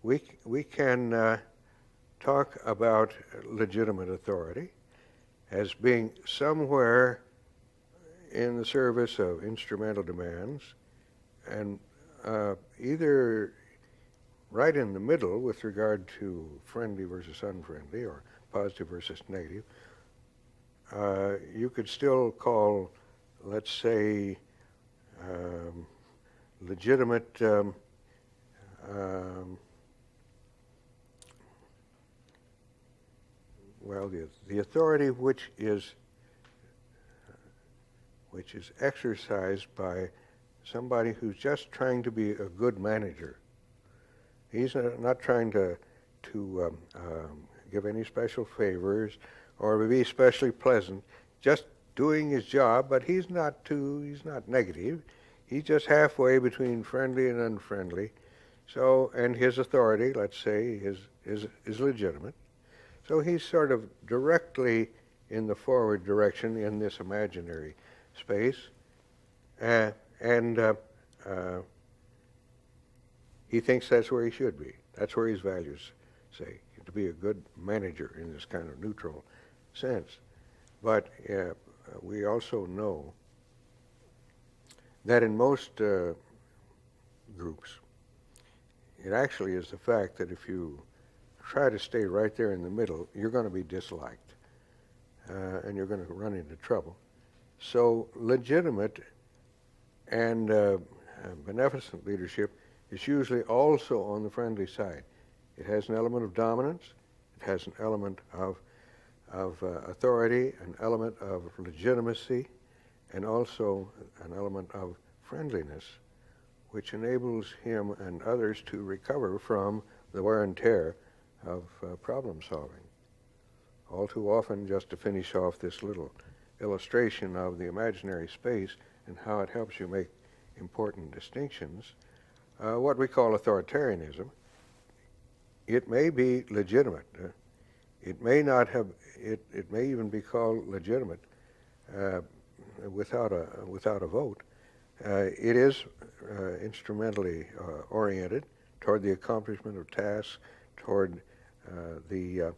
we can talk about legitimate authority as being somewhere in the service of instrumental demands, and either right in the middle with regard to friendly versus unfriendly, or positive versus negative. You could still call, let's say, legitimate well, the authority which is exercised by somebody who's just trying to be a good manager. He's not trying to give any special favors or be especially pleasant, just doing his job, but he's not negative. He's just halfway between friendly and unfriendly. So, and his authority, let's say, is legitimate. So he's sort of directly in the forward direction in this imaginary space, and he thinks that's where he should be. That's where his values say, to be a good manager in this kind of neutral sense. But we also know that in most groups, it actually is the fact that if you try to stay right there in the middle, you're going to be disliked, and you're going to run into trouble. So legitimate and beneficent leadership is usually also on the friendly side. It has an element of dominance, it has an element of authority, an element of legitimacy, and also an element of friendliness, which enables him and others to recover from the wear and tear of problem solving. All too often, just to finish off this little illustration of the imaginary space and how it helps you make important distinctions, what we call authoritarianism, it may be legitimate. It may not have, it may even be called legitimate without a vote. It is instrumentally oriented toward the accomplishment of tasks, toward the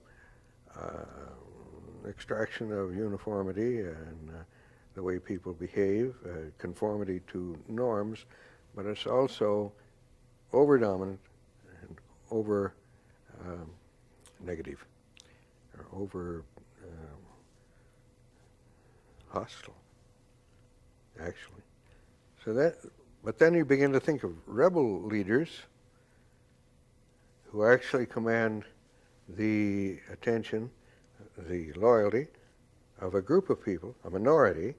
extraction of uniformity and the way people behave, conformity to norms, but it's also over-dominant and over-negative, or over-hostile, actually. So that, but then you begin to think of rebel leaders who actually command the attention, the loyalty of a group of people, a minority,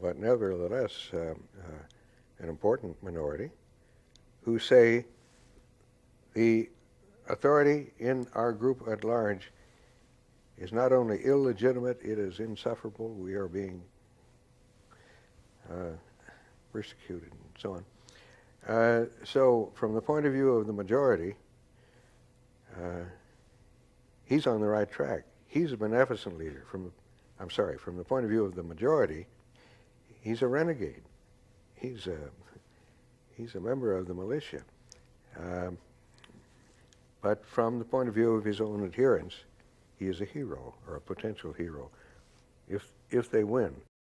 but nevertheless an important minority, who say the authority in our group at large is not only illegitimate, it is insufferable. We are being persecuted and so on. So from the point of view of the majority, he's on the right track. He's a beneficent leader. From the point of view of the majority, he's a renegade. He's a member of the militia. But from the point of view of his own adherents, he is a hero, or a potential hero, if they win.